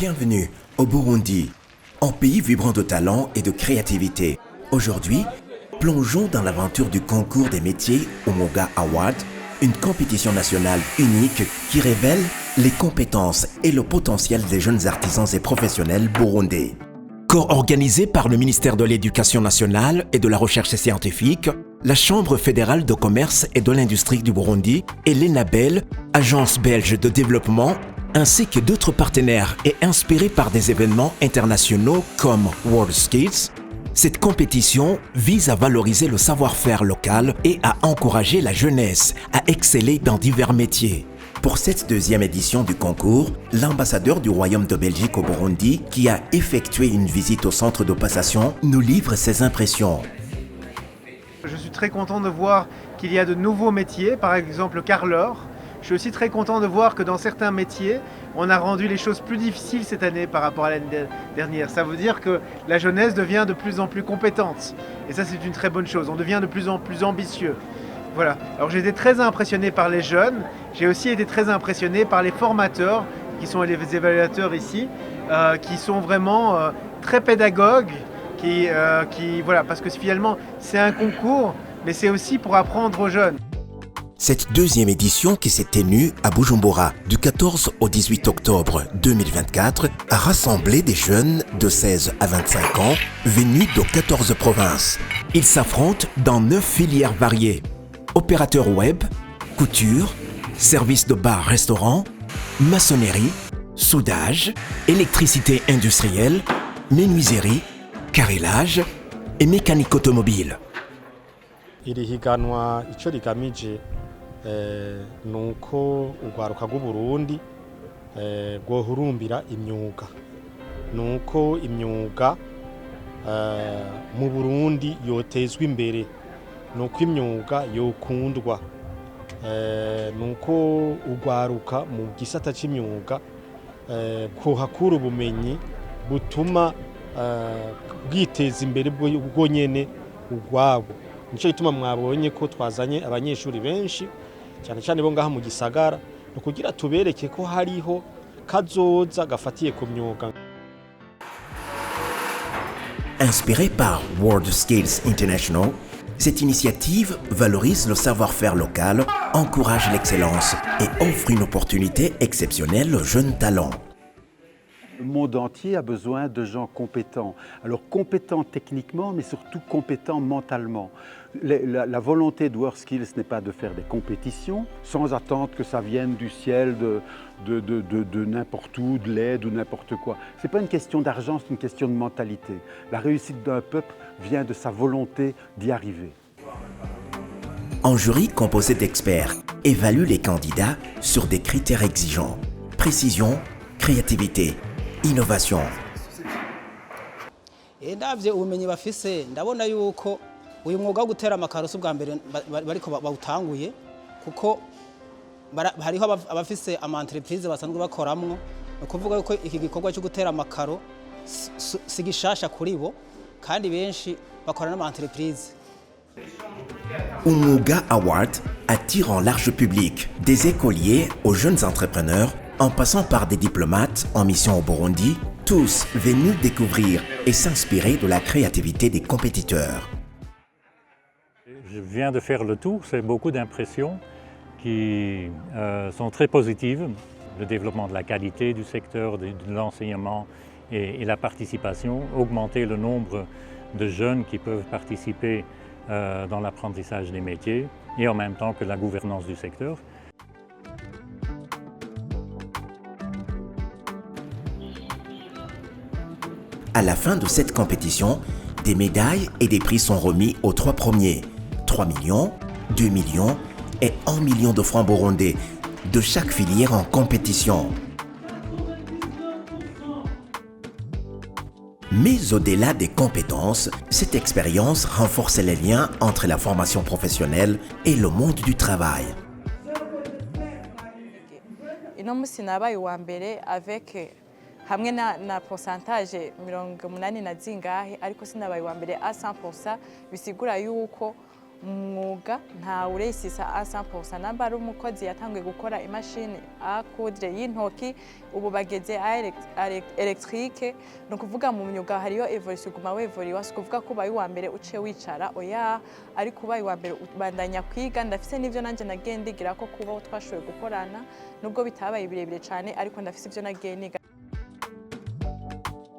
Bienvenue au Burundi, un pays vibrant de talent et de créativité. Aujourd'hui, plongeons dans l'aventure du concours des métiers Umuga Award, une compétition nationale unique qui révèle les compétences et le potentiel des jeunes artisans et professionnels burundais. Co-organisé par le ministère de l'Éducation nationale et de la Recherche scientifique, la Chambre fédérale de commerce et de l'industrie du Burundi et l'ENABEL, agence belge de développement, ainsi que d'autres partenaires et inspirés par des événements internationaux comme WorldSkills, cette compétition vise à valoriser le savoir-faire local et à encourager la jeunesse à exceller dans divers métiers. Pour cette deuxième édition du concours, l'ambassadeur du Royaume de Belgique au Burundi, qui a effectué une visite au centre de passation, nous livre ses impressions. Je suis très content de voir qu'il y a de nouveaux métiers, par exemple le carreleur. Je suis aussi très content de voir que dans certains métiers, on a rendu les choses plus difficiles cette année par rapport à l'année dernière. Ça veut dire que la jeunesse devient de plus en plus compétente. Et ça, c'est une très bonne chose. On devient de plus en plus ambitieux. Voilà. Alors j'ai été très impressionné par les jeunes. J'ai aussi été très impressionné par les formateurs, qui sont les évaluateurs ici, qui sont vraiment très pédagogues, voilà, parce que finalement, c'est un concours, mais c'est aussi pour apprendre aux jeunes. Cette deuxième édition qui s'est tenue à Bujumbura du 14 au 18 octobre 2024 a rassemblé des jeunes de 16 à 25 ans venus de 14 provinces. Ils s'affrontent dans 9 filières variées. Opérateur web, couture, service de bar-restaurant, maçonnerie, soudage, électricité industrielle, menuiserie, carrelage et mécanique automobile. Iri higanwa ico rigamije nuko urwaruka rw'Uburundi rwohurumbira imyuga, nuko imyuga mu Burundi yotezwa imbere, nuko imyuga yokundwa, nuko urwaruka mu gisata c'imyuga kuhakura ubumenyi butuma bwiteza imbere bwo nyene urwabo. Nico gituma mwabonye ko twazanye abanyeshuri benshi cyane cyane bo ngaha mu gisagara no kugira tubereke ko hariho kazoza gafatiye ku myuga. Inspirée par WorldSkills International, cette initiative valorise le savoir-faire local, encourage l'excellence et offre une opportunité exceptionnelle aux jeunes talents. Le monde entier a besoin de gens compétents. Alors compétents techniquement, mais surtout compétents mentalement. La volonté de WorldSkills n'est pas de faire des compétitions sans attendre que ça vienne du ciel, de n'importe où, de l'aide ou n'importe quoi. Ce n'est pas une question d'argent, c'est une question de mentalité. La réussite d'un peuple vient de sa volonté d'y arriver. Un jury composé d'experts évalue les candidats sur des critères exigeants. Précision, créativité, innovation. Ndavye ubumenyi bafise ndabona yuko uyu mwuga wo gutera amakaro ubwa mbere bariko bawutanguye kuko hariho abafise ama entreprise basanzwe bakoramwo, ukuvuga yuko iki gikorwa cyo gutera amakaro sigishasha kuri bo kandi benshi bakorana n'ama entreprise. Umuga Award attire un large public, des écoliers aux jeunes entrepreneurs, en passant par des diplomates en mission au Burundi, tous venus découvrir et s'inspirer de la créativité des compétiteurs. Je viens de faire le tour, c'est beaucoup d'impressions qui sont très positives. Le développement de la qualité du secteur, de l'enseignement et la participation, augmenter le nombre de jeunes qui peuvent participer dans l'apprentissage des métiers et en même temps que la gouvernance du secteur. À la fin de cette compétition, des médailles et des prix sont remis aux 3 premiers. 3 millions, 2 millions et 1 million de francs burundais de chaque filière en compétition. Mais au-delà des compétences, cette expérience renforce les liens entre la formation professionnelle et le monde du travail. Avec hamwe na pourcentage 80 na zingahe ariko sinabaye wa mbere a 100%, bisigura yuko mwuga ntawe uresisa a 100%. Namba ari umukozi yatanguye gukora imashini akudre y'intoki ubu bageze electrique, no kuvuga mu myuga hariyo evolution guma wevoliwa, kuvuga ko bayi wa mbere uce wicara oya, ari kubayi wa mbere bandanya kwiga. Ndafise n'ivyo nanje nagendigira ko kuba twashoboye gukorana nubwo bitabaye birebire cyane, ariko ndafise ivyo nagendiga.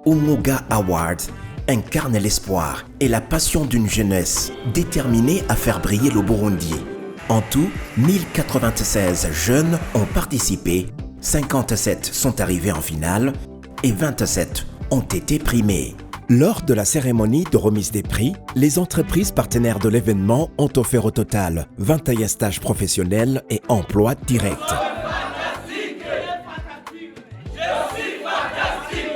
Umwuga Awards incarne l'espoir et la passion d'une jeunesse déterminée à faire briller le Burundi. En tout, 1096 jeunes ont participé, 57 sont arrivés en finale et 27 ont été primés. Lors de la cérémonie de remise des prix, les entreprises partenaires de l'événement ont offert au total 21 stages professionnels et emplois directs. Je suis fantastique.